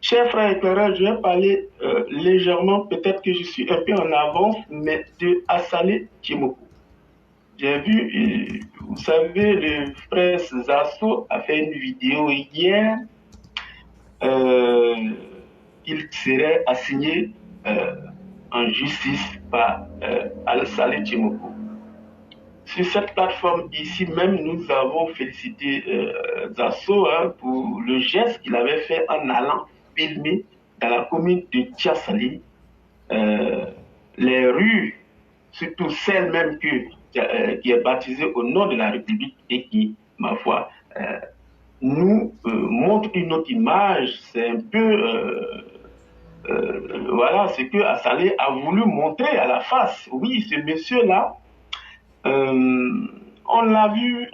Chers frères éclaireurs, je vais parler légèrement, peut-être que je suis un peu en avance, mais de Assalé Tchimoko. J'ai vu, vous savez, le frère Zasso a fait une vidéo hier. Euh, il serait assigné en justice par Al-Saleh Tchimoko. Sur cette plateforme ici même, nous avons félicité Zasso pour le geste qu'il avait fait en allant filmer dans la commune de Tchassali les rues, surtout celle même qui est baptisée au nom de la République et qui, ma foi, nous montre une autre image. C'est un peu voilà ce que Assalé a voulu montrer à la face. Oui, ce monsieur-là, on l'a vu,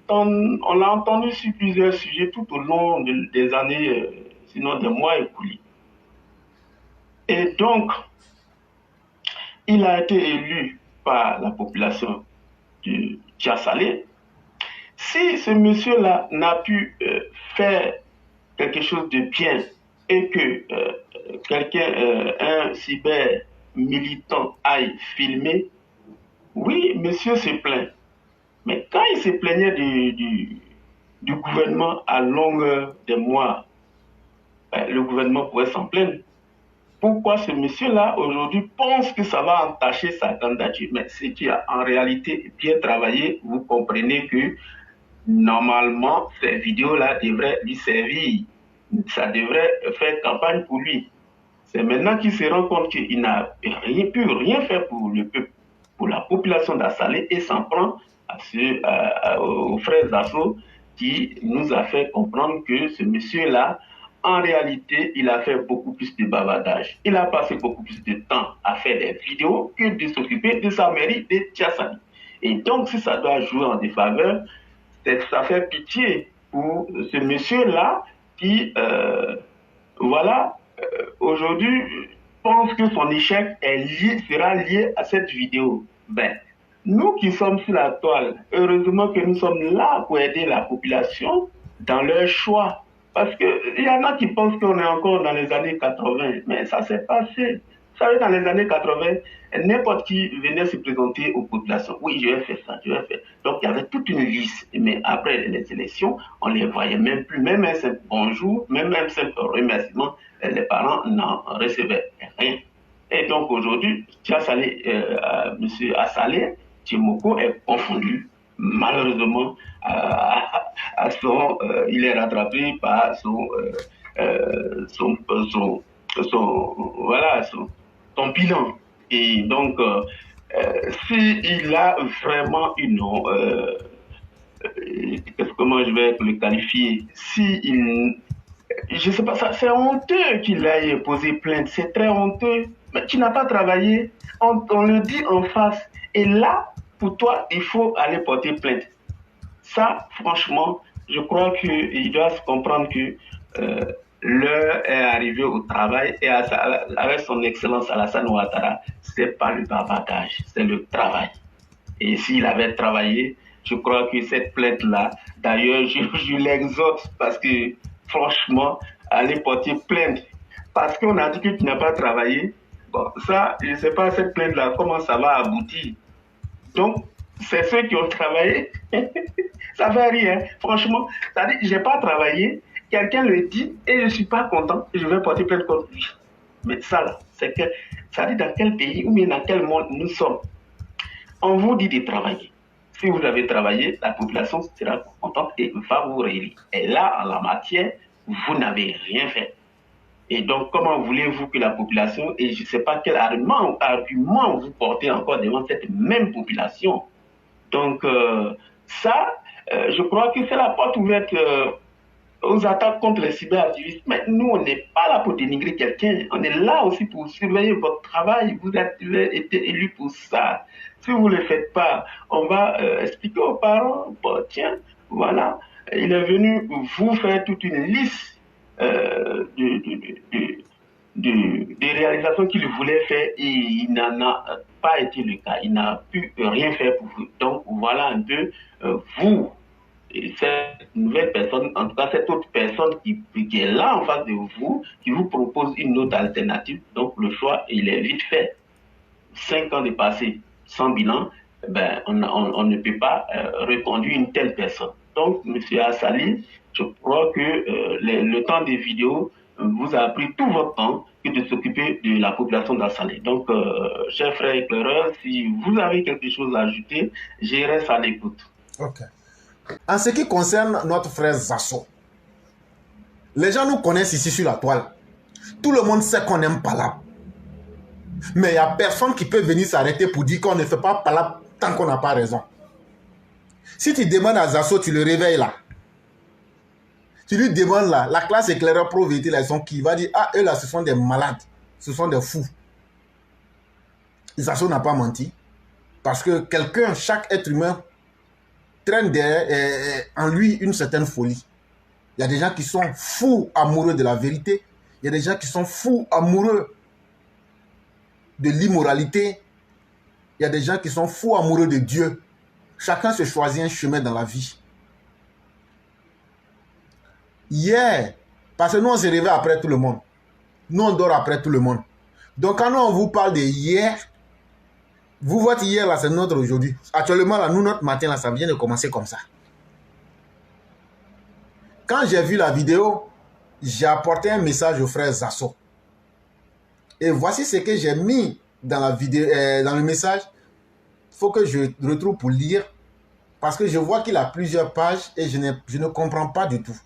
on l'a entendu sur plusieurs sujets tout au long des années, sinon des mois écoulés. Et donc, il a été élu par la population de Tchassalé. Si ce monsieur-là n'a pu faire quelque chose de bien et que quelqu'un, un cyber militant aille filmer, oui, monsieur se plaint. Mais quand il se plaignait du gouvernement à longueur des mois, le gouvernement pouvait s'en plaindre. Pourquoi ce monsieur-là, aujourd'hui, pense que ça va entacher sa candidature? Mais si tu as en réalité bien travaillé, vous comprenez que normalement, ces vidéos-là devraient lui servir. Ça devrait faire campagne pour lui. C'est maintenant qu'il se rend compte qu'il n'a pu rien faire pour le peuple, pour la population d'Assalé, et s'en prend aux frères Zasso qui nous a fait comprendre que ce monsieur-là, en réalité, il a fait beaucoup plus de bavardage. Il a passé beaucoup plus de temps à faire des vidéos que de s'occuper de sa mairie de Tchassali. Et donc, si ça doit jouer en défaveur, ça fait pitié pour ce monsieur-là qui, voilà, aujourd'hui, pense que son échec sera lié à cette vidéo. Ben, nous qui sommes sur la toile, heureusement que nous sommes là pour aider la population dans leur choix. Parce qu'il y en a qui pensent qu'on est encore dans les années 80, mais ça s'est passé. Vous savez, dans les années 80, n'importe qui venait se présenter aux populations. Oui, je vais faire ça, je vais faire. Donc, il y avait toute une liste. Mais après les élections, on ne les voyait même plus. Même un simple bonjour, même un simple remerciement, les parents n'en recevaient rien. Et donc, aujourd'hui, M. Assalé Tchimoko est confondu, malheureusement, il est rattrapé par son bilan. Et donc, s'il a vraiment comment je vais le qualifier, je ne sais pas, c'est honteux qu'il aille poser plainte, c'est très honteux. Mais tu n'as pas travaillé, on le dit en face. Et là, pour toi, il faut aller porter plainte. Ça, franchement, je crois qu'il doit se comprendre que l'heure est arrivée au travail et avec son excellence Alassane Ouattara, c'est pas le bavardage, c'est le travail. Et s'il avait travaillé, je crois que cette plainte-là, d'ailleurs, je l'exhorte parce que, franchement, aller porter plainte parce qu'on a dit que tu n'as pas travaillé, bon, ça, je ne sais pas, cette plainte-là, comment ça va aboutir. Donc, c'est ceux qui ont travaillé, ça ne fait rien. Franchement, ça dit, je n'ai pas travaillé, quelqu'un le dit et je ne suis pas content, je vais porter plainte contre lui. Mais ça, là, c'est que, ça dit dans quel pays ou bien dans quel monde nous sommes. On vous dit de travailler. Si vous avez travaillé, la population sera contente et va vous réélire. Et là, en la matière, vous n'avez rien fait. Et donc, comment voulez-vous que la population, et je ne sais pas quel argument vous portez encore devant cette même population. Donc, je crois que c'est la porte ouverte aux attaques contre les cyberactivistes. Mais nous, on n'est pas là pour dénigrer quelqu'un. On est là aussi pour surveiller votre travail. Vous avez été élu pour ça. Si vous ne le faites pas, on va expliquer aux parents, bon, tiens, voilà, il est venu vous faire toute une liste des réalisations qu'il voulait faire et il n'en a pas été le cas. Il n'a pu rien faire pour vous. Donc voilà un peu vous cette nouvelle personne, en tout cas cette autre personne qui est là en face de vous, qui vous propose une autre alternative. Donc le choix, il est vite fait. 5 ans de passé sans bilan, ben, on ne peut pas reconduire une telle personne. Donc, M. Assali, je crois que le temps des vidéos vous a pris tout votre temps que de s'occuper de la population d'Assalé. Donc, chers frères éclaireurs, si vous avez quelque chose à ajouter, je reste à l'écoute. Ok. En ce qui concerne notre frère Zasso, les gens nous connaissent ici sur la toile. Tout le monde sait qu'on n'aime pas là. Mais il n'y a personne qui peut venir s'arrêter pour dire qu'on ne fait pas palabre tant qu'on n'a pas raison. Si tu demandes à Zasso, tu le réveilles là. Tu lui demandes là, la classe éclaireur pro-vérité, là, ils sont qui? Il va dire, ah, eux là, ce sont des malades, ce sont des fous. Zasso n'a pas menti. Parce que quelqu'un, chaque être humain, traîne en lui une certaine folie. Il y a des gens qui sont fous amoureux de la vérité. Il y a des gens qui sont fous amoureux de l'immoralité. Il y a des gens qui sont fous amoureux de Dieu. Chacun se choisit un chemin dans la vie. Hier, parce que nous on se réveille après tout le monde. Nous on dort après tout le monde. Donc quand nous on vous parle de hier, vous, votre hier là, c'est notre aujourd'hui. Actuellement là, nous, notre matin là, ça vient de commencer comme ça. Quand j'ai vu la vidéo, j'ai apporté un message au frère Zasso. Et voici ce que j'ai mis dans la vidéo, dans le message. Il faut que je retrouve pour lire. Parce que je vois qu'il a plusieurs pages et je ne comprends pas du tout.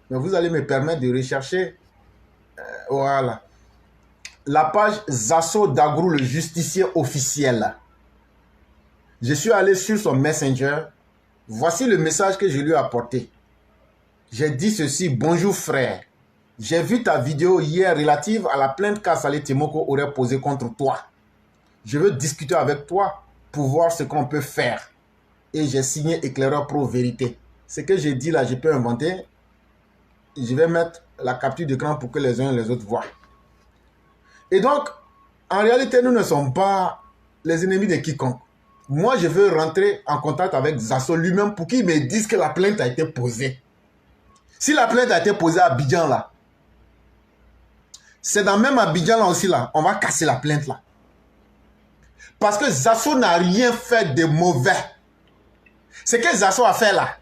Mais vous allez me permettre de rechercher. Voilà. La page Zasso Dagrou, le justicier officiel. Je suis allé sur son Messenger. Voici le message que je lui ai apporté. J'ai dit ceci: bonjour frère. J'ai vu ta vidéo hier relative à la plainte qu'Assalé Temoko aurait posée contre toi. Je veux discuter avec toi pour voir ce qu'on peut faire. Et j'ai signé éclaireur pro vérité. Ce que j'ai dit là, je peux inventer. Je vais mettre la capture d'écran pour que les uns et les autres voient. Et donc, en réalité, nous ne sommes pas les ennemis de quiconque. Moi, je veux rentrer en contact avec Zasso lui-même pour qu'il me dise que la plainte a été posée. Si la plainte a été posée à Abidjan là, c'est dans même Abidjan là aussi là, on va casser la plainte là. Parce que Zasso n'a rien fait de mauvais. Ce que Zasso a fait là,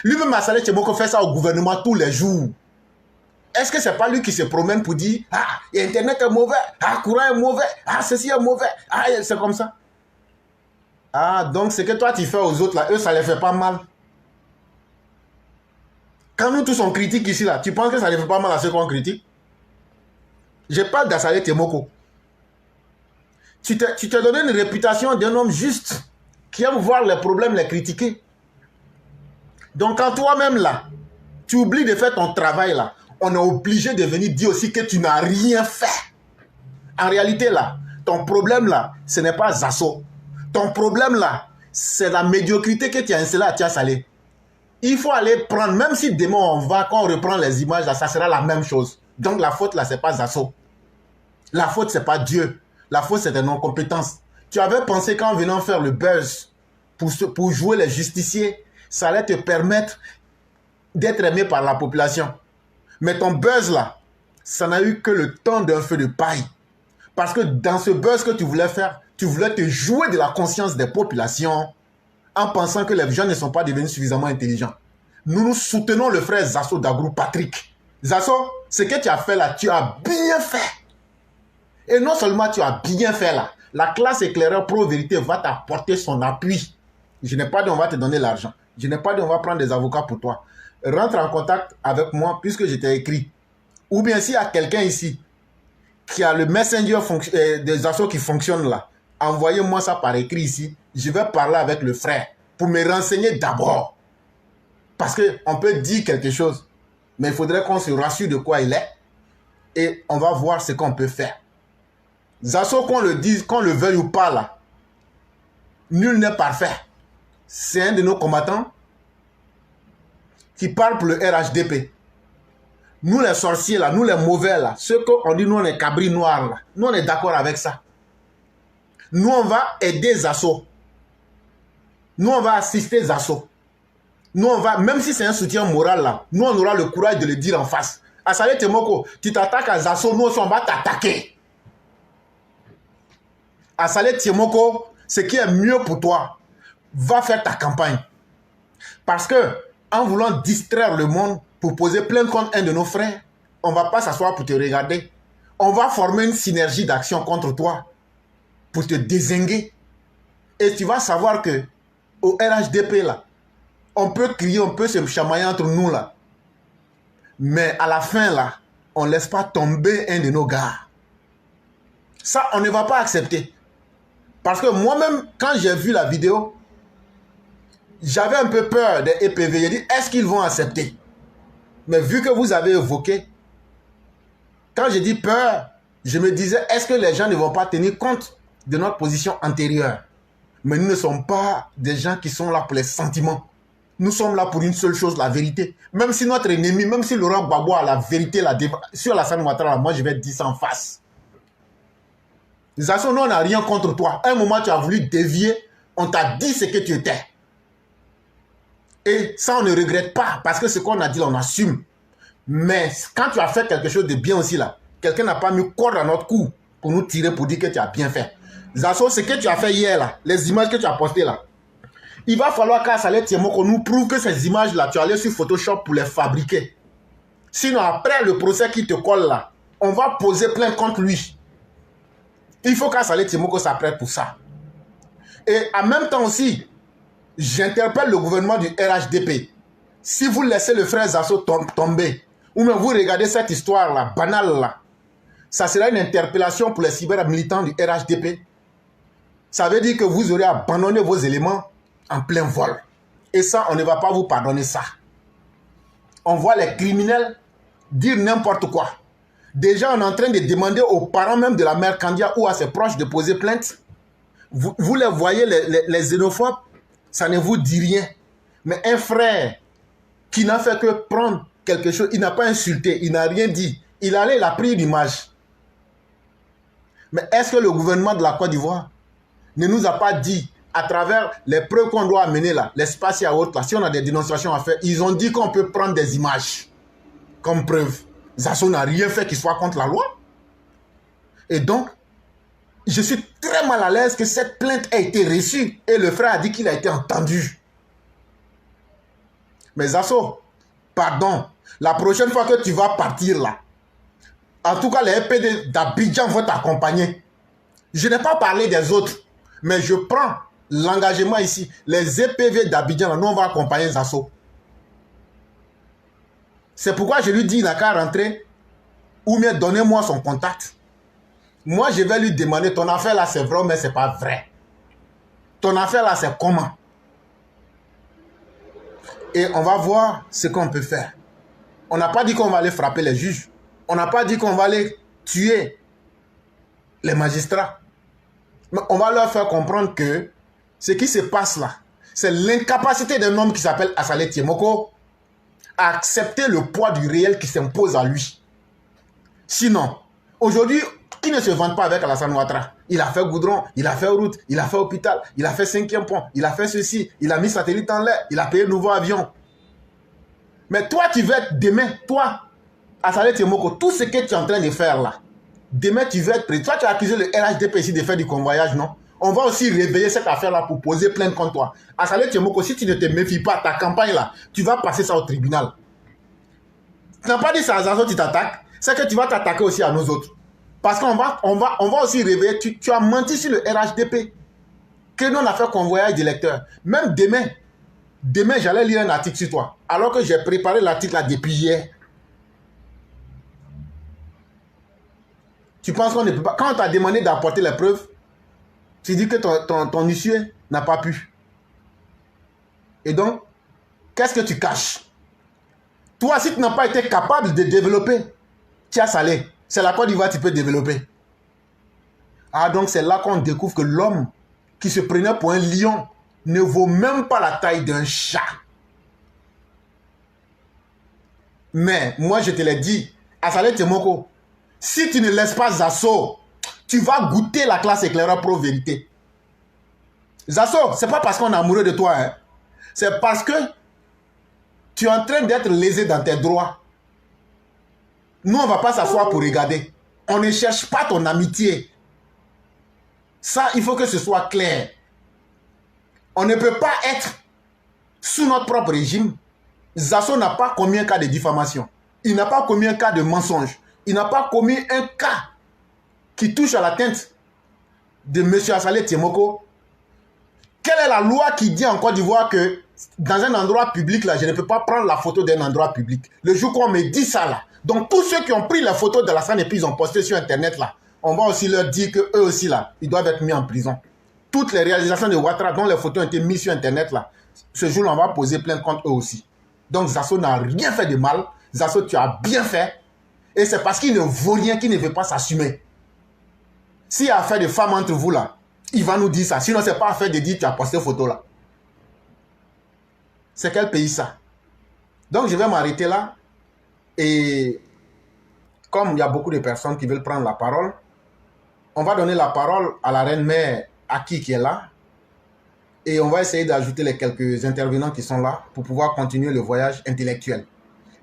lui-même Assalé Temoko fait ça au gouvernement tous les jours. Est-ce que c'est pas lui qui se promène pour dire « Ah, Internet est mauvais, ah, courant est mauvais, ah, ceci est mauvais, ah, c'est comme ça ». Ah, donc ce que toi tu fais aux autres là, eux ça les fait pas mal. Quand nous tous on critique ici là, tu penses que ça ne fait pas mal à ceux qu'on critique? Je parle d'Assalé Temoko. Tu t'es donné une réputation d'un homme juste, qui aime voir les problèmes, les critiquer. Donc quand toi-même là, tu oublies de faire ton travail là, on est obligé de venir dire aussi que tu n'as rien fait. En réalité là, ton problème là, ce n'est pas Zasso. Ton problème là, c'est la médiocrité que tu as installée à Tiasalé. Il faut aller prendre, même si demain quand on reprend les images là, ça sera la même chose. Donc la faute là, c'est pas Zasso. La faute, c'est pas Dieu. La faute, c'est de non-compétence. Tu avais pensé qu'en venant faire le buzz pour jouer les justiciers, ça allait te permettre d'être aimé par la population. Mais ton buzz là, ça n'a eu que le temps d'un feu de paille. Parce que dans ce buzz que tu voulais faire, tu voulais te jouer de la conscience des populations en pensant que les gens ne sont pas devenus suffisamment intelligents. Nous soutenons le frère Zasso Dagrou Patrick. Zasso, ce que tu as fait là, tu as bien fait. Et non seulement tu as bien fait là, la classe éclaireur pro-vérité va t'apporter son appui. Je n'ai pas dit on va te donner l'argent. Je n'ai pas dit on va prendre des avocats pour toi. Rentre en contact avec moi puisque je t'ai écrit. Ou bien s'il y a quelqu'un ici qui a le messenger des Zasso qui fonctionne là, envoyez-moi ça par écrit ici. Je vais parler avec le frère pour me renseigner d'abord. Parce qu'on peut dire quelque chose, mais il faudrait qu'on se rassure de quoi il est. Et on va voir ce qu'on peut faire. Zasso, qu'on le dise, qu'on le veuille ou pas là, nul n'est parfait. C'est un de nos combattants qui parle pour le RHDP. Nous les sorciers là, nous les mauvais là, ceux qu'on dit nous on est cabris noirs là, nous on est d'accord avec ça. Nous on va aider Zasso. Nous on va assister Zasso. Nous, on va, même si c'est un soutien moral là, nous, on aura le courage de le dire en face. Assalé Temoko, tu t'attaques à Zasso, nous aussi, on va t'attaquer. Assalé Temoko, ce qui est mieux pour toi, va faire ta campagne. Parce que, en voulant distraire le monde pour poser plainte contre un de nos frères, on ne va pas s'asseoir pour te regarder. On va former une synergie d'action contre toi pour te dézinguer. Et tu vas savoir que au RHDP, là, on peut crier, on peut se chamailler entre nous, là. Mais à la fin, là, on ne laisse pas tomber un de nos gars. Ça, on ne va pas accepter. Parce que moi-même, quand j'ai vu la vidéo, j'avais un peu peur des EPV. J'ai dit, est-ce qu'ils vont accepter? Mais vu que vous avez évoqué, quand j'ai dit peur, je me disais, est-ce que les gens ne vont pas tenir compte de notre position antérieure? Mais nous ne sommes pas des gens qui sont là pour les sentiments. Nous sommes là pour une seule chose, la vérité. Même si notre ennemi, même si Laurent Gbagbo a la vérité sur Alassane Ouattara, moi je vais te dire ça en face. Zasso, nous on n'a rien contre toi. À un moment tu as voulu dévier, on t'a dit ce que tu étais. Et ça on ne regrette pas, parce que ce qu'on a dit là, on assume. Mais quand tu as fait quelque chose de bien aussi là, quelqu'un n'a pas mis corde à notre cou pour nous tirer, pour dire que tu as bien fait. Zasso, ce que tu as fait hier là, les images que tu as postées là, il va falloir qu'à Assalé Temoko nous prouve que ces images-là, tu es allé sur Photoshop pour les fabriquer. Sinon, après le procès qui te colle là, on va poser plainte contre lui. Il faut qu'Assalé Temoko s'apprête pour ça. Et en même temps aussi, j'interpelle le gouvernement du RHDP. Si vous laissez le frère Zasso tomber, ou même vous regardez cette histoire-là, banale là, ça sera une interpellation pour les cyber-militants du RHDP. Ça veut dire que vous aurez abandonné vos éléments en plein vol. Et ça, on ne va pas vous pardonner ça. On voit les criminels dire n'importe quoi. Déjà, on est en train de demander aux parents même de la mère Kandia ou à ses proches de poser plainte. Vous les voyez, les xénophobes, ça ne vous dit rien. Mais un frère qui n'a fait que prendre quelque chose, il n'a pas insulté, il n'a rien dit. Il allait, il a pris une image. Mais est-ce que le gouvernement de la Côte d'Ivoire ne nous a pas dit, à travers les preuves qu'on doit amener là, l'espace et autres là, si on a des dénonciations à faire, ils ont dit qu'on peut prendre des images comme preuve. Zasso n'a rien fait qui soit contre la loi. Et donc, je suis très mal à l'aise que cette plainte ait été reçue et le frère a dit qu'il a été entendu. Mais Zasso, pardon, la prochaine fois que tu vas partir là, en tout cas les EPV d'Abidjan vont t'accompagner. Je n'ai pas parlé des autres, mais je prends l'engagement ici. Les EPV d'Abidjan, nous on va accompagner Zasso. C'est pourquoi je lui dis, il n'a qu'à rentrer, ou bien donnez-moi son contact. Moi, je vais lui demander, ton affaire là, c'est vrai, mais c'est pas vrai. Ton affaire là, c'est comment? Et on va voir ce qu'on peut faire. On n'a pas dit qu'on va aller frapper les juges. On n'a pas dit qu'on va aller tuer les magistrats. Mais on va leur faire comprendre que ce qui se passe là, c'est l'incapacité d'un homme qui s'appelle Assalé Temoko à accepter le poids du réel qui s'impose à lui. Sinon, aujourd'hui, qui ne se vante pas avec Alassane Ouattara? Il a fait goudron, il a fait route, il a fait hôpital, il a fait 5e pont, il a fait ceci, il a mis satellite en l'air, il a payé un nouveau avion. Mais toi, tu veux être demain, toi, Assalé Temoko, tout ce que tu es en train de faire là, demain tu veux être pris. Toi, tu as accusé le RHDP ici de faire du convoyage, non? On va aussi réveiller cette affaire-là pour poser plainte contre toi. Assalé Temoko, si tu ne te méfies pas, ta campagne là, tu vas passer ça au tribunal. Tu n'as pas dit ça à Zasso, tu t'attaques. C'est que tu vas t'attaquer aussi à nous autres. Parce qu'on va aussi réveiller. Tu as menti sur le RHDP. Que nous, on a fait convoyage d'électeurs. Même demain, j'allais lire un article sur toi. Alors que j'ai préparé l'article là depuis hier. Tu penses qu'on ne peut pas... Quand on t'a demandé d'apporter les preuves, tu dis que ton huissier n'a pas pu. Et donc, qu'est-ce que tu caches? Toi, si tu n'as pas été capable de développer, tu as salé. C'est la Côte d'Ivoire que tu peux développer. Ah, donc c'est là qu'on découvre que l'homme qui se prenait pour un lion ne vaut même pas la taille d'un chat. Mais moi, je te l'ai dit, Assalé Temoko, si tu ne laisses pas Zasso, tu vas goûter la classe éclaireur pro-vérité. Zasso, c'est pas parce qu'on est amoureux de toi, hein. C'est parce que tu es en train d'être lésé dans tes droits. Nous, on ne va pas s'asseoir pour regarder. On ne cherche pas ton amitié. Ça, il faut que ce soit clair. On ne peut pas être sous notre propre régime. Zasso n'a pas commis un cas de diffamation. Il n'a pas commis un cas de mensonge. Il n'a pas commis un cas qui touche à la teinte de M. Assalé Tiemoko. Quelle est la loi qui dit en Côte d'Ivoire que dans un endroit public, là, je ne peux pas prendre la photo d'un endroit public? Le jour qu'on me dit ça, là, donc tous ceux qui ont pris la photo de la scène et puis ils ont posté sur Internet, là, on va aussi leur dire qu'eux aussi, là, ils doivent être mis en prison. Toutes les réalisations de Ouattara dont les photos ont été mises sur Internet, là, ce jour-là, on va poser plainte contre eux aussi. Donc Zasso n'a rien fait de mal. Zasso, tu as bien fait. Et c'est parce qu'il ne vaut rien qu'il ne veut pas s'assumer. S'il y a affaire de femmes entre vous, là, il va nous dire ça. Sinon, ce n'est pas affaire de dire tu as posté photo là. C'est quel pays ça? Donc, je vais m'arrêter là. Et comme il y a beaucoup de personnes qui veulent prendre la parole, on va donner la parole à la reine-mère Aki qui est là. Et on va essayer d'ajouter les quelques intervenants qui sont là pour pouvoir continuer le voyage intellectuel.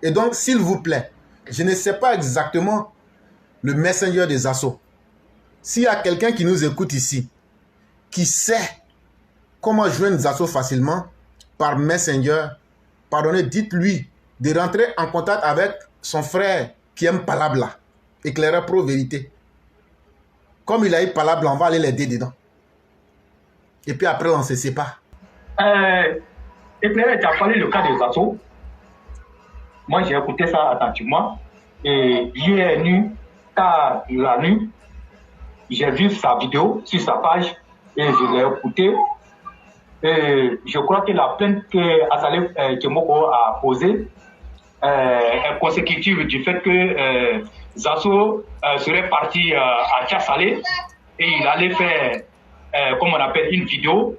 Et donc, s'il vous plaît, je ne sais pas exactement le messenger des Zasso. S'il y a quelqu'un qui nous écoute ici, qui sait comment joindre Zasso facilement par Messenger, pardonnez, dites-lui de rentrer en contact avec son frère qui aime Palabla, éclaireur pro vérité. Comme il a eu Palabla, on va aller l'aider dedans. Et puis après, on se sépare. Éclaireur, tu as parlé le cas de Zasso. Moi, j'ai écouté ça attentivement. Et hier nuit, tard la nuit, j'ai vu sa vidéo sur sa page et je l'ai écouté. Et je crois que la plainte que Assalé Tiemoko a posée est consécutive du fait que Zasso serait parti à Tchassalé et il allait faire, comme on appelle, une vidéo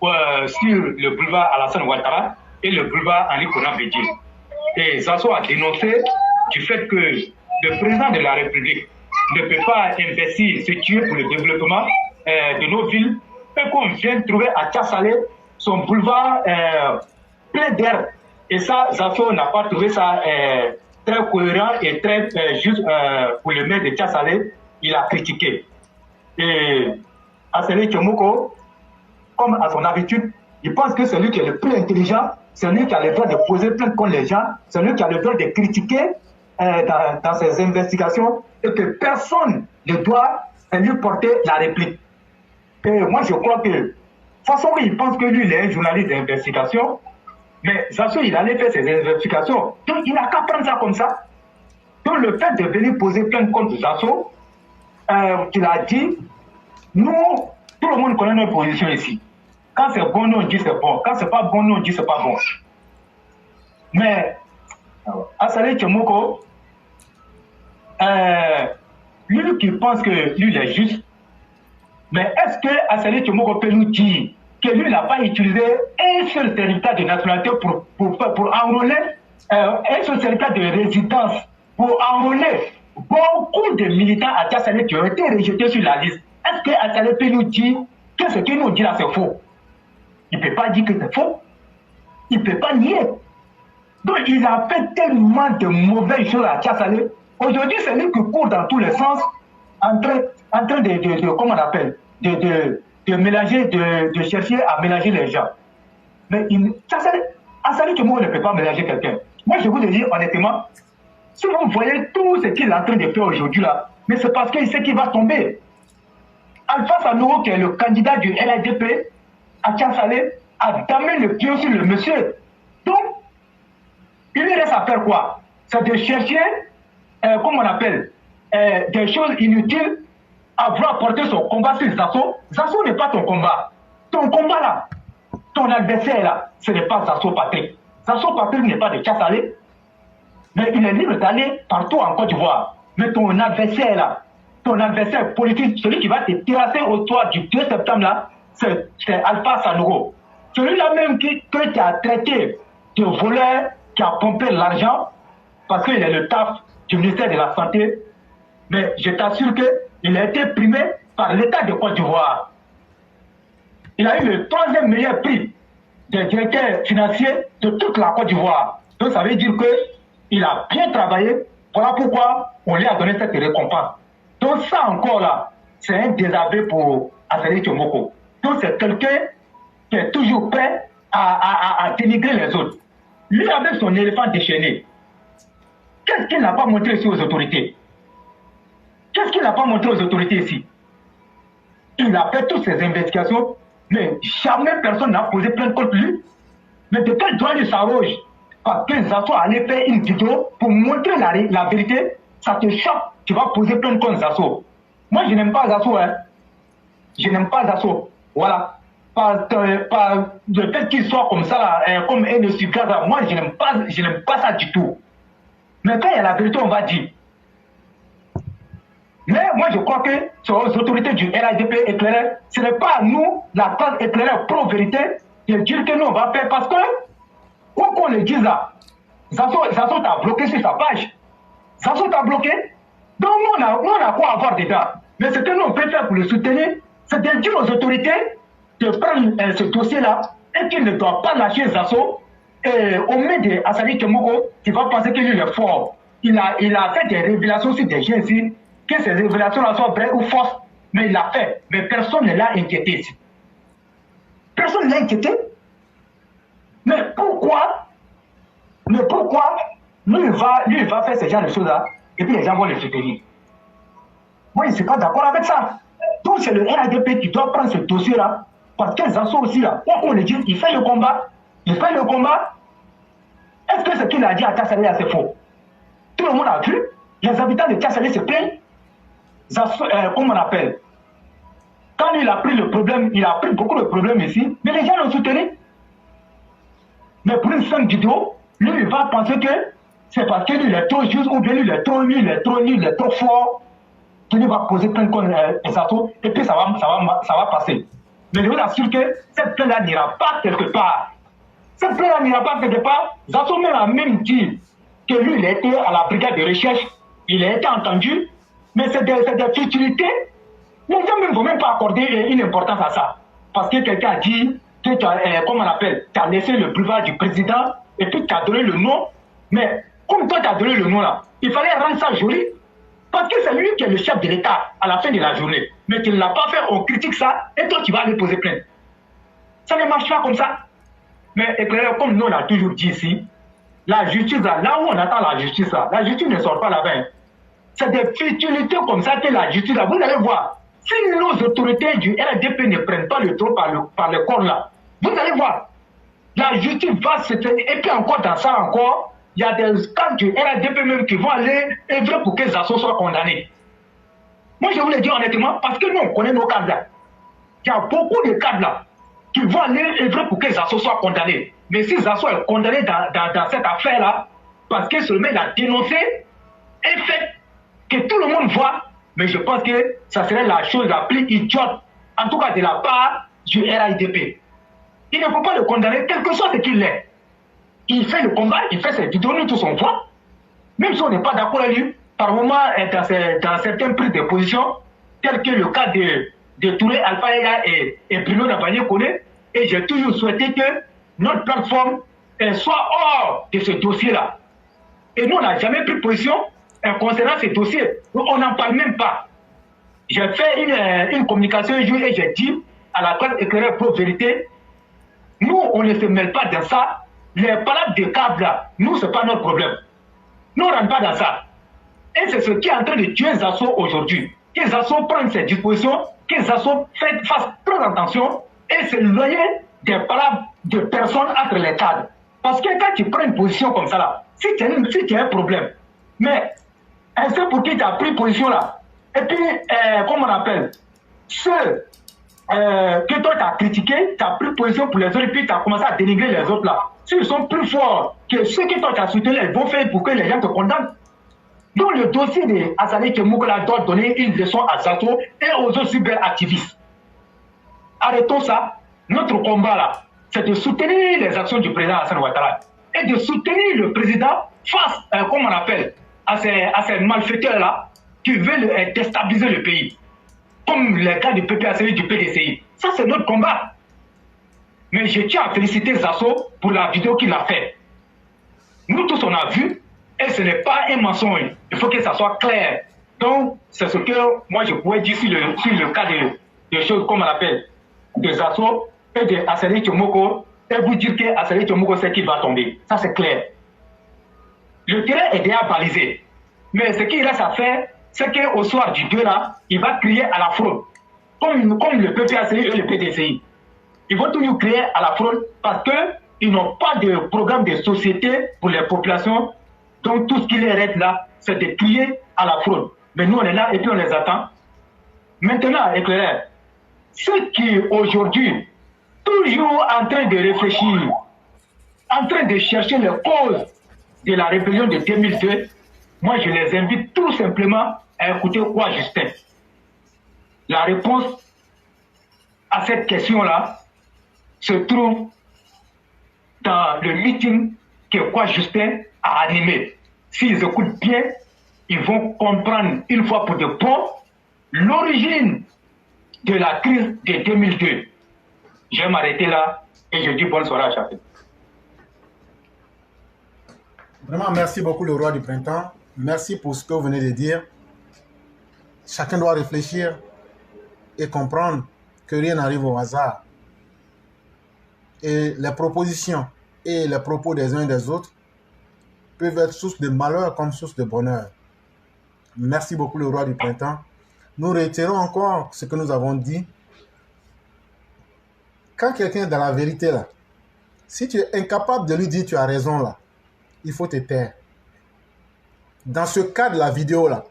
sur le boulevard Alassane Ouattara et le boulevard Henri Konan Bédié. Et Zasso a dénoncé du fait que le président de la République ne peut pas investir, se tuer pour le développement de nos villes, et qu'on vient trouver à Tchassalé son boulevard plein d'air. Et ça, Zasso n'a pas trouvé ça très cohérent et très juste pour le maire de Tchassalé. Il a critiqué. Et Assalé Tiemoko, comme à son habitude, il pense que c'est lui qui est le plus intelligent, c'est lui qui a le droit de poser plainte contre les gens, c'est lui qui a le droit de critiquer dans ses investigations et que personne ne doit lui porter la réplique. Et moi, je crois que, de toute façon, il pense que lui, il est un journaliste d'investigation, mais Zasso, il allait faire ses investigations. Donc, il n'a qu'à prendre ça comme ça. Donc, le fait de venir poser plainte contre Zasso, qu'il a dit, nous, tout le monde connaît notre position ici. Quand c'est bon, nous, on dit c'est bon. Quand c'est pas bon, nous, on dit c'est pas bon. Mais, Assalé Tiemoko, lui qui pense que lui, il est juste, mais est-ce que Assalé Tiemoko peut nous dire que lui n'a pas utilisé un seul certificat de nationalité pour enrôler, un seul certificat de résidence pour enrôler beaucoup de militants à Tchassalé qui ont été rejetés sur la liste? Est-ce que Assalé peut nous dire que ce qu'il nous dit là c'est faux? Il ne peut pas dire que c'est faux. Il ne peut pas nier. Donc il a fait tellement de mauvaises choses à Tchassalé. Aujourd'hui, c'est lui qui court dans tous les sens en train de comment on appelle, de mélanger, de chercher à mélanger les gens. Mais Assalé Tiemoko ne peut pas mélanger quelqu'un. Moi, je vous le dis honnêtement, si vous voyez tout ce qu'il est en train de faire aujourd'hui là, mais c'est parce qu'il sait qu'il va tomber. Alpha Sanogo, qui est le candidat du LADP à Tchassalé, a damé le pied sur le monsieur. Donc, il lui reste à faire quoi? C'est de chercher, comment on appelle, des choses inutiles à vouloir porter son combat sur Zasso. Zasso n'est pas ton combat. Ton combat là, ton adversaire là, ce n'est pas Zasso Patrick. Zasso Patrick n'est pas de Tchassalé, mais il est libre d'aller partout en Côte d'Ivoire. Mais ton adversaire là, ton adversaire politique, celui qui va te terrasser au toit du 2 septembre là, c'est Alpha Sanogo. Celui-là même que tu as traité de voleur, qui a pompé l'argent, parce qu'il est le taf du ministère de la Santé. Mais je t'assure qu'il a été primé par l'État de Côte d'Ivoire. Il a eu le 3e meilleur prix des directeurs financiers de toute la Côte d'Ivoire. Donc ça veut dire qu'il a bien travaillé. Voilà pourquoi on lui a donné cette récompense. Donc ça encore là, c'est un désaveu pour Assane Tchomoko. Donc c'est quelqu'un qui est toujours prêt à dénigrer les autres. Lui avec son éléphant déchaîné, qu'est-ce qu'il n'a pas montré ici aux autorités? Qu'est-ce qu'il n'a pas montré aux autorités ici? Il a fait toutes ces investigations, mais jamais personne n'a posé plainte contre lui. Mais de quel droit il s'arroge? Parce que Zasso allait faire une vidéo pour montrer la vérité, ça te choque, tu vas poser plainte contre Zasso. Moi, je n'aime pas Zasso, hein. Je n'aime pas Zasso. Voilà. Par le fait qu'il soit comme ça, là, comme un Gaza, moi, je n'aime pas ça du tout. Mais quand il y a la vérité, on va dire. Mais moi, je crois que sur les autorités du RADP éclairé, ce n'est pas à nous, la classe éclairée pro-vérité, de dire que nous, on va faire parce que, quoi qu'on le dise là, Zasso t'a bloqué sur sa page. Zasso t'a bloqué. Donc, nous, on a quoi à voir dedans. Mais ce que nous, on peut faire pour le soutenir, c'est de dire aux autorités de prendre ce dossier-là et qu'ils ne doivent pas lâcher Zasso au milieu de Assane Tchomoko qui va penser que lui est fort. Il a fait des révélations sur des gens ici, que ces révélations-là soient vraies ou fausses, mais il l'a fait. Mais personne ne l'a inquiété ici. Personne ne l'a inquiété. Mais pourquoi lui, il va faire ce genre de choses-là et puis les gens vont le soutenir? Moi, je ne suis pas d'accord avec ça. Donc, c'est le RADP qui doit prendre ce dossier-là parce que Zasso aussi, là, quoi qu'on le dise, il fait le combat. Il fait le combat. Est-ce que ce qu'il a dit à Kassalé, c'est faux? Tout le monde a vu. Les habitants de Kassalé se plaignent. Comment on appelle? Quand il a pris le problème, il a pris beaucoup de problèmes ici, mais les gens l'ont soutenu. Mais pour une simple vidéo, lui, il va penser que c'est parce que lui, il est trop juste, ou bien lui, il est trop nul, il est trop nul, il est trop fort, qu'il va poser plein de contre Zasso, et puis ça va passer. Mais je vous assure que cette plainte-là n'ira pas quelque part. Cette plainte-là n'ira pas quelque part. Zasso même a même dit que lui, il était à la brigade de recherche, il a été entendu, mais c'est des futilités. Les gens ne vont même pas accorder une importance à ça. Parce que quelqu'un a dit que tu as, comment on appelle, tu as laissé le boulevard du président et puis tu as donné le nom. Mais comme toi tu as donné le nom là, il fallait rendre ça joli. Parce que c'est lui qui est le chef de l'État à la fin de la journée. Mais tu ne l'as pas fait, on critique ça et toi tu vas aller poser plainte. Ça ne marche pas comme ça. Mais éclairé, comme nous on a toujours dit ici, la justice là où on attend la justice là, la justice ne sort pas là-bas. C'est des futilités comme ça que la justice là, vous allez voir. Si nos autorités du RDP ne prennent pas le trou par le corps là, vous allez voir, la justice va se tenir. Et puis encore dans ça encore, il y a des cadres du RDP même qui vont aller œuvrer pour que Zasso soit condamné. Moi je vous le dis honnêtement, parce que nous on connaît nos cadres là. Il y a beaucoup de cadres là qui vont aller œuvrer pour que Zasso soit condamné. Mais si Zasso est condamné dans cette affaire là, parce que seulement il a dénoncé un fait que tout le monde voit, mais je pense que ça serait la chose la plus idiote, en tout cas de la part du RADP. Il ne faut pas le condamner, quel que soit ce qu'il est. Il fait le combat, il fait ses vidéos, nous tous on voit. Même si on n'est pas d'accord avec lui, par moment, dans certains prises de position, tel que le cas de Touré Alpha et Bruno Nabagné-Koné, et j'ai toujours souhaité que notre plateforme soit hors de ce dossier-là. Et nous, on n'a jamais pris position concernant ces dossiers. On n'en parle même pas. J'ai fait une communication un jour et j'ai dit à la presse éclairée pour vérité, nous, on ne se mêle pas dans ça. Les palabres de câbles là, nous, ce n'est pas notre problème. Nous, on ne rentre pas dans ça. Et c'est ce qui est en train de tuer Zasso aujourd'hui. Que Zasso prenne ses dispositions, que Zasso fasse très attention et s'éloigner des palabres de personnes entre les cadres. Parce que quand tu prends une position comme ça là, si tu as un problème, mais c'est pour qui tu as pris position là. Et puis, comment on appelle, ceux que toi tu as critiqué, tu as pris position pour les autres et puis tu as commencé à dénigrer les autres là. S'ils sont plus forts que ceux que toi tu as soutenus, ils vont faire pour que les gens te condamnent. Donc le dossier de Assane Tchomoko doit donner une leçon à Zasso et aux autres cyberactivistes. Arrêtons ça. Notre combat là, c'est de soutenir les actions du président Alassane Ouattara et de soutenir le président face, comme on appelle, à ces malfaiteurs là qui veulent déstabiliser le pays. Comme les gars du PPACI et du PDCI. Ça c'est notre combat. Mais je tiens à féliciter Zasso pour la vidéo qu'il a faite. Nous tous, on a vu, et ce n'est pas un mensonge. Il faut que ça soit clair. Donc, c'est ce que moi, je pourrais dire sur le cas de choses, comme on appelle, des assauts et de Assali Tchomoko, et vous dire que Assali Tchomoko, c'est qui va tomber. Ça, c'est clair. Le terrain est déjà balisé. Mais ce qu'il reste à faire, c'est qu'au soir du 2 là, il va crier à la fraude. Comme le PPACI et le PDCI. Ils vont toujours crier à la fraude parce qu'ils n'ont pas de programme de société pour les populations. Donc tout ce qui les reste là, c'est de crier à la fraude. Mais nous, on est là et puis on les attend. Maintenant, éclaireur, ceux qui aujourd'hui, toujours en train de réfléchir, en train de chercher les causes de la rébellion de 2002, moi je les invite tout simplement à écouter Kwa Justin. La réponse à cette question-là se trouve dans le meeting que Kwa Justin a animé. S'ils écoutent bien, ils vont comprendre une fois pour de bon l'origine de la crise de 2002. Je vais m'arrêter là et je dis bonne soirée à chacun. Vraiment, merci beaucoup, le roi du printemps. Merci pour ce que vous venez de dire. Chacun doit réfléchir et comprendre que rien n'arrive au hasard. Et les propositions et les propos des uns et des autres peuvent être source de malheur comme source de bonheur. Merci beaucoup, le roi du printemps. Nous réitérons encore ce que nous avons dit. Quand quelqu'un est dans la vérité là, si tu es incapable de lui dire tu as raison là, il faut te taire. Dans ce cas de la vidéo là,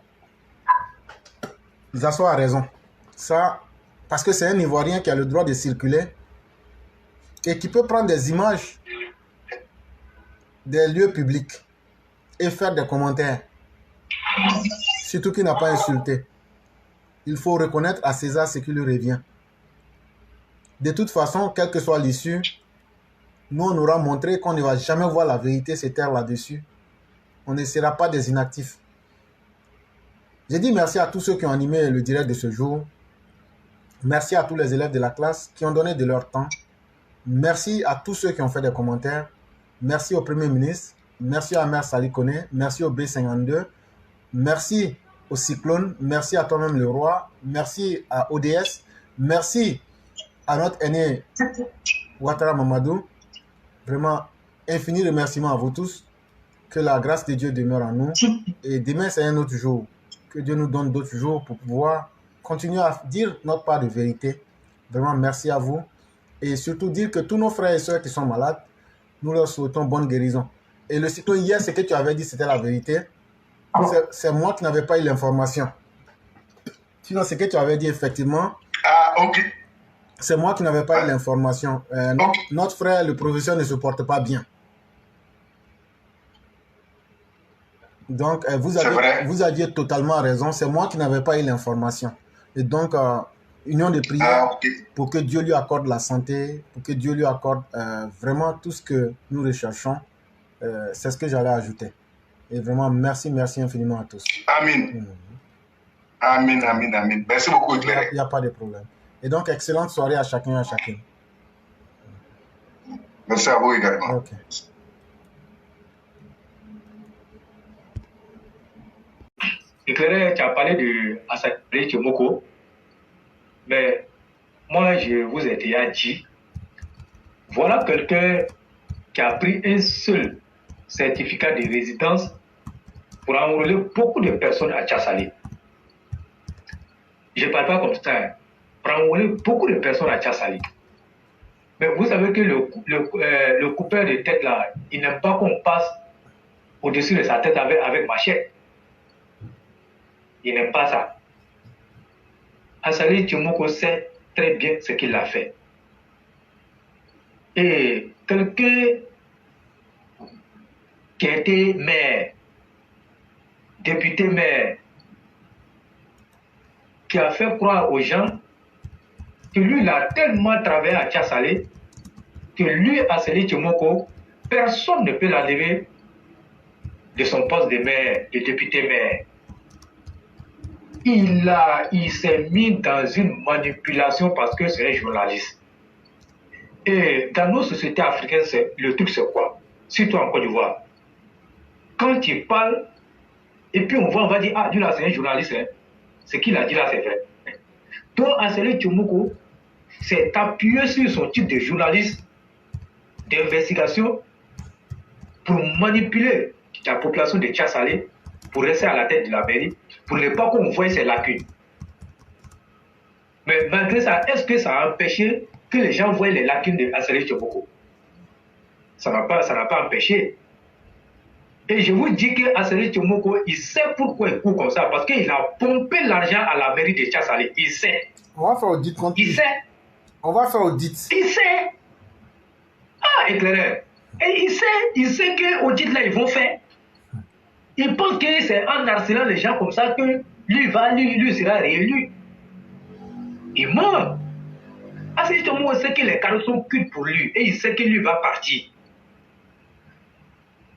Zasso a raison. Ça, parce que c'est un Ivoirien qui a le droit de circuler et qui peut prendre des images des lieux publics et faire des commentaires. Surtout qu'il n'a pas insulté. Il faut reconnaître à César ce qui lui revient. De toute façon, quelle que soit l'issue, nous on aura montré qu'on ne va jamais voir la vérité se taire là-dessus. On ne sera pas des inactifs. J'ai dit merci à tous ceux qui ont animé le direct de ce jour. Merci à tous les élèves de la classe qui ont donné de leur temps. Merci à tous ceux qui ont fait des commentaires. Merci au Premier ministre. Merci à Mère Sali Kone. Merci au B52. Merci au Cyclone. Merci à toi-même le roi. Merci à ODS. Merci à notre aîné Ouattara Mamadou. Vraiment, infini remerciement à vous tous. Que la grâce de Dieu demeure en nous. Et demain, c'est un autre jour. Que Dieu nous donne d'autres jours pour pouvoir continuer à dire notre part de vérité. Vraiment, merci à vous. Et surtout dire que tous nos frères et sœurs qui sont malades, nous leur souhaitons bonne guérison. Et le cyclone, hier, ce que tu avais dit, c'était la vérité. C'est moi qui n'avais pas eu l'information. Sinon, ce que tu avais dit, effectivement, c'est moi qui n'avais pas eu l'information. Notre frère, le professeur, ne se porte pas bien. Donc, vous aviez totalement raison. C'est moi qui n'avais pas eu l'information. Et donc, union de prière pour que Dieu lui accorde la santé, pour que Dieu lui accorde vraiment tout ce que nous recherchons. C'est ce que j'allais ajouter. Et vraiment, merci infiniment à tous. Amen. Amen, amen, amen. Merci beaucoup, Claire. Il n'y a pas de problème. Et donc, excellente soirée à chacun et à chacune. Merci à vous également. Ok. Éclairé, tu as parlé de Assali Tchomoko, mais moi je vous ai déjà dit, voilà quelqu'un qui a pris un seul certificat de résidence pour enrôler beaucoup de personnes à Tchassali. Je ne parle pas comme ça, hein. Pour enrôler beaucoup de personnes à Tchassali. Mais vous savez que le coupeur de tête là, il n'aime pas qu'on passe au-dessus de sa tête avec machette. Il n'aime pas ça. Assali Tchomoko sait très bien ce qu'il a fait. Et quelqu'un qui a été maire, député maire, qui a fait croire aux gens que lui, il a tellement travaillé à Tchassali que lui, Assali Tchomoko, personne ne peut l'enlever de son poste de maire, de député maire. Il s'est mis dans une manipulation parce que c'est un journaliste. Et dans nos sociétés africaines, le truc c'est quoi? Surtout en Côte d'Ivoire. quand tu parles, et puis on va dire, ah, lui là, c'est un journaliste, hein. Ce qu'il a dit là, c'est vrai. Donc, Ansele Tchomoko s'est appuyé sur son type de journaliste d'investigation pour manipuler la population de Tchassalé, pour rester à la tête de la mairie, pour ne pas qu'on voie ses lacunes. Mais malgré ça, est-ce que ça a empêché que les gens voient les lacunes de Ansele Tchomoko? Ça n'a pas empêché. Et je vous dis que Ansele Tchomoko, il sait pourquoi il court comme ça, parce qu'il a pompé l'argent à la mairie de Tchassalé. Il sait. On va faire audit contre Il lui. sait. On va faire audit. Il sait. Ah, éclaireur. Et il sait que audit là, ils vont faire. Il pense que c'est en harcelant les gens comme ça que lui sera réélu. Il ment. Ansele Tchomoko sait que les carottes sont cuites pour lui et il sait que lui va partir.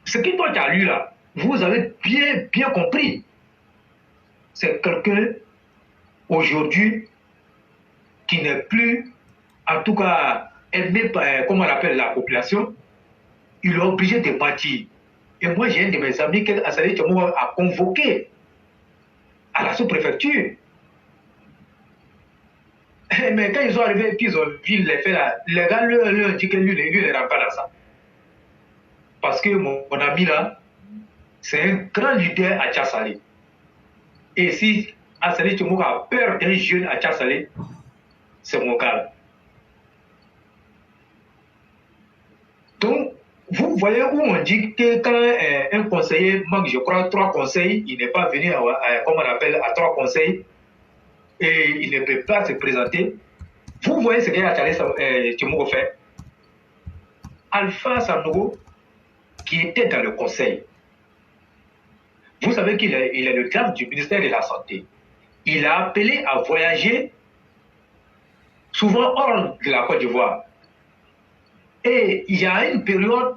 Ce que toi tu as lu là, vous avez bien compris. C'est quelqu'un aujourd'hui qui n'est plus, en tout cas, aimé par, comment on appelle la population. Il est obligé de partir. Et moi, j'ai un de mes amis que Ansele Tchomoko a convoqué à la sous-préfecture. Mais quand ils sont arrivés et qu'ils ont vu les faits là, les gars lui ont dit que lui ne rentre pas dans ça. Parce que mon ami là, c'est un grand leader à Tchassalé. Et si Ansele Tchomoko a peur d'un jeune à Tchassalé, c'est mon cas. Donc, vous voyez où on dit que quand un conseiller manque, je crois, 3 conseils, il n'est pas venu, comme on appelle, à 3 conseils, et il ne peut pas se présenter. Vous voyez ce qu'Ansele Tchomoko fait. Alpha Sanogo, qui était dans le conseil, vous savez qu'il est le cadre du ministère de la Santé. Il a appelé à voyager souvent hors de la Côte d'Ivoire. Et il y a une période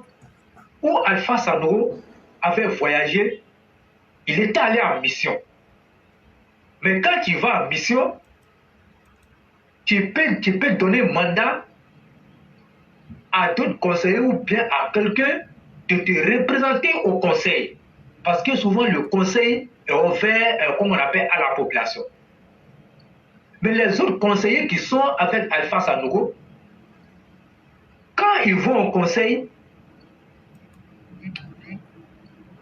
où Alpha Sanogo avait voyagé, il était allé en mission. Mais quand tu vas en mission, tu peux donner mandat à d'autres conseillers ou bien à quelqu'un de te représenter au conseil. Parce que souvent le conseil est ouvert, comme on appelle, à la population. Mais les autres conseillers qui sont avec Alpha Sanogo, quand ils vont au conseil,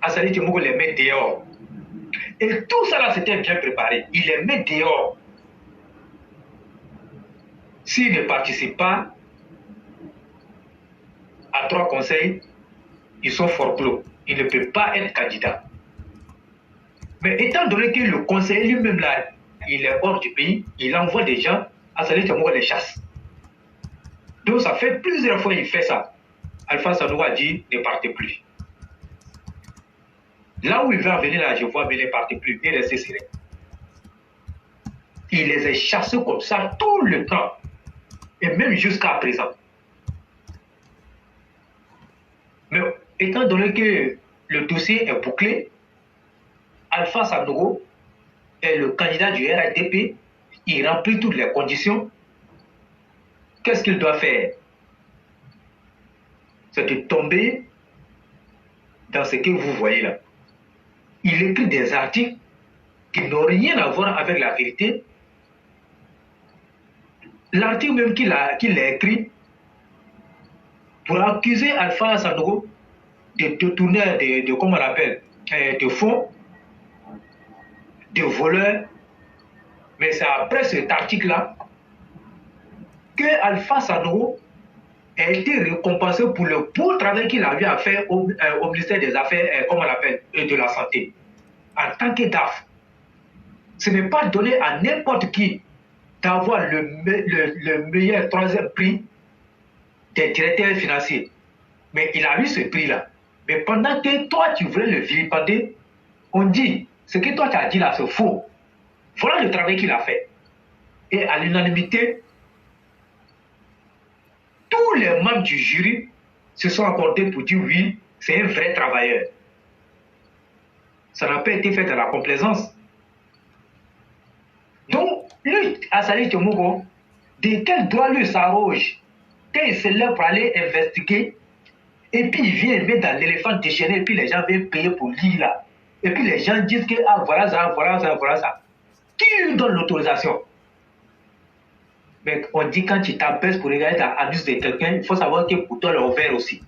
Ansele Tchomoko les met dehors. Et tout ça là, c'était bien préparé. Il les met dehors. S'ils ne participent pas à 3 conseils, ils sont forclos. Ils ne peuvent pas être candidats. Mais étant donné que le conseiller lui-même là, il est hors du pays, il envoie des gens, Ansele Tchomoko les chasse. Donc ça fait plusieurs fois qu'il fait ça. Alpha Sanogo a dit, ne partez plus. Là où il va venir là, je vois, mais ne partez plus, et restez serré. Il les a chassés comme ça tout le temps. Et même jusqu'à présent. Mais étant donné que le dossier est bouclé, Alpha Sanogo est le candidat du RADP, il remplit toutes les conditions. Qu'est-ce qu'il doit faire? C'est de tomber dans ce que vous voyez là. Il écrit des articles qui n'ont rien à voir avec la vérité. L'article même qu'il a écrit pour accuser Alpha Sanogo de détourner de comment on appelle, de fonds, de voleurs. Mais c'est après cet article-là que Alpha Sanogo a été récompensé pour le beau travail qu'il a eu à faire au ministère des Affaires, comment on appelle, de la Santé, en tant que DAF. Ce n'est pas donné à n'importe qui d'avoir le meilleur 3e prix des directeurs financiers. Mais il a eu ce prix-là. Mais pendant que toi, tu voulais le vilipender, on dit, ce que toi, tu as dit là, c'est faux. Voilà le travail qu'il a fait. Et à l'unanimité, tous les membres du jury se sont accordés pour dire oui, c'est un vrai travailleur. Ça n'a pas été fait dans la complaisance. Donc, lui, Ansele Tchomoko, de quel droit lui s'arroge quand il se lève pour aller investiguer Et puis il vient et met dans l'éléphant déchaîné, et puis les gens viennent payer pour lire là. Et puis les gens disent que ah, voilà ça, voilà ça, voilà ça. Qui lui donne l'autorisation? Mais on dit quand tu t'abaisses pour regarder la anus de quelqu'un, il faut savoir que pour toi, le verre aussi.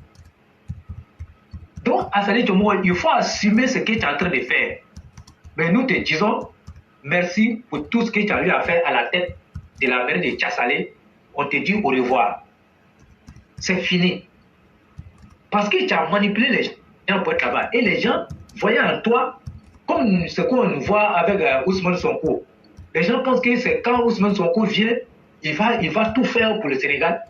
Donc, à ce moment, il faut assumer ce que tu es en train de faire. Mais nous te disons merci pour tout ce que tu as eu à faire à la tête de la mairie de Tchassalé. On te dit au revoir. C'est fini. Parce que tu as manipulé les gens pour être là-bas. Et les gens voyaient en toi comme ce qu'on voit avec Ousmane Sonko. Les gens pensent que c'est quand Ousmane Sonko vient, il va tout faire pour le Sénégal.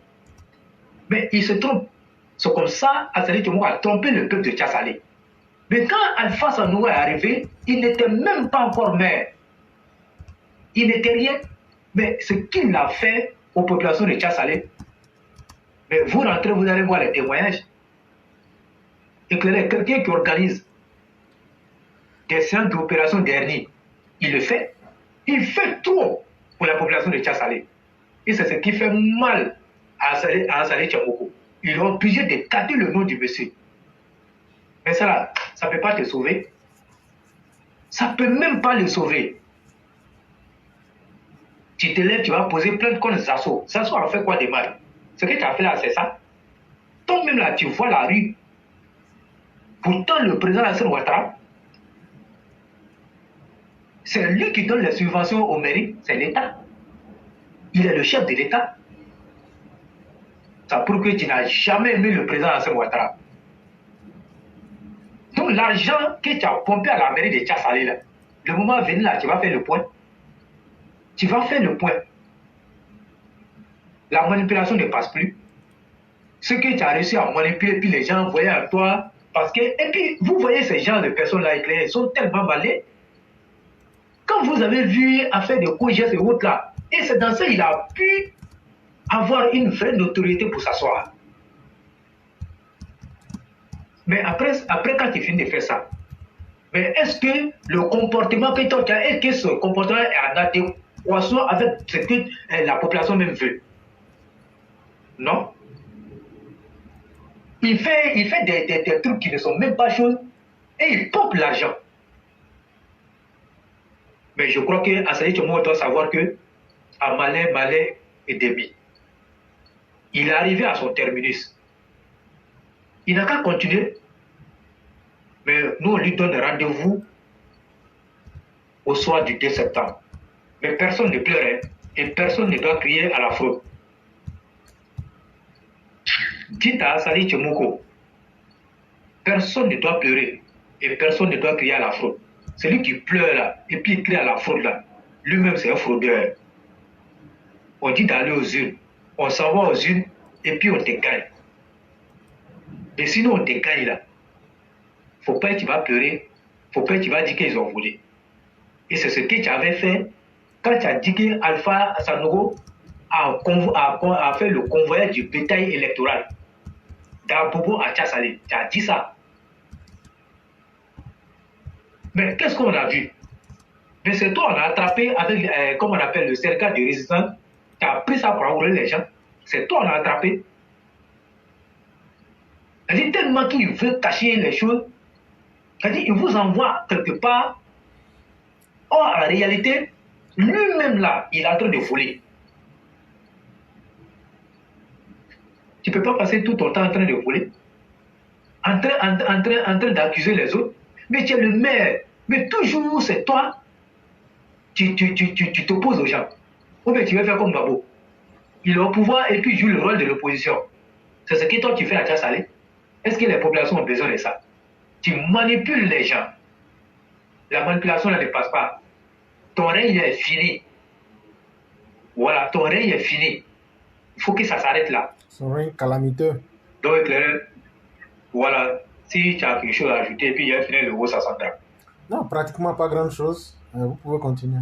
Mais il se trompe. C'est comme ça, Assali Tchomoko a trompé le peuple de Tchassalé. Mais quand Alpha Sanogo est arrivé, il n'était même pas encore maire. Il n'était rien. Mais ce qu'il a fait aux populations de Tchassalé, mais vous rentrez, vous allez voir les témoignages. Éclairez, quelqu'un qui organise des séances d'opération dernier, il le fait. Il fait trop pour la population de Tchassalé. Et c'est ce qui fait mal à Assali Tchomoko. Ils ont obligé de taper le nom du monsieur. Mais ça, ça ne peut pas te sauver. Ça ne peut même pas le sauver. Tu te lèves, tu vas poser plainte contre Zasso. Zasso a fait quoi de mal? Ce que tu as fait là, c'est ça. Toi-même là, tu vois la rue. Pourtant, le président Alassane Ouattara, c'est lui qui donne les subventions aux mairies, c'est l'État. Il est le chef de l'État. Ça prouve que tu n'as jamais aimé le président Alassane Ouattara. Donc l'argent que tu as pompé à la mairie de Tchassalé, là, le moment venu là, tu vas faire le point. Tu vas faire le point. La manipulation ne passe plus. Ce que tu as réussi à manipuler, puis les gens voyaient à toi, parce que, et puis vous voyez ces gens de personnes-là éclairées, ils sont tellement malais. Quand vous avez vu affaire de Koujes et autres là, et c'est dans ça qu'il a pu avoir une vraie notoriété pour s'asseoir. Mais après quand tu finis de faire ça, mais est-ce que le comportement que tu as, est-ce que ce comportement est en adéquation avec ce que la population même veut? Non. Il fait des trucs qui ne sont même pas choses et il pompe l'argent. Mais je crois que Assali Tchomoko doit savoir que à Malin est demi. Il est arrivé à son terminus. Il n'a qu'à continuer. Mais nous, on lui donne rendez-vous au soir du 2 septembre. Mais personne ne pleurait et personne ne doit crier à la fraude. Dites à Assali Tchomoko, personne ne doit pleurer et personne ne doit crier à la fraude. Celui qui pleure là et puis il crie à la fraude là, lui-même c'est un fraudeur. On dit d'aller aux urnes, on s'en va aux urnes et puis on te gagne. Et sinon on te gagne là. Faut pas que tu vas pleurer, faut pas que tu vas dire qu'ils ont volé. Et c'est ce que tu avais fait quand tu as dit que Alpha Sanogo a fait le convoyage du bétail électoral d'Abobo à Tchassalé. Tu as dit ça. Mais qu'est-ce qu'on a vu? Mais c'est toi, on a attrapé avec, comme on appelle, le cercle de résistance, qui a pris ça pour enrouler les gens. C'est toi, on a attrapé. C'est tellement qu'il veut cacher les choses. C'est-à-dire, il vous envoie quelque part. Or, en réalité, lui-même là, il est en train de voler. Tu ne peux pas passer tout ton temps en train de voler, en train d'accuser les autres. Mais tu es le maire. Mais toujours, c'est toi. Tu t'opposes aux gens. Ou bien tu vas faire comme Babo. Il est au pouvoir et puis il joue le rôle de l'opposition. C'est ce que toi tu fais à Tchassalé. Est-ce que les populations ont besoin de ça? Tu manipules les gens. La manipulation là ne passe pas. Ton règne est fini. Voilà, ton règne est fini. Il faut que ça s'arrête là. Son règne calamiteux. Donc, voilà. Si tu as quelque chose à ajouter, puis il y a fini le haut, ça s'entend. Non, pratiquement pas grand chose. Vous pouvez continuer.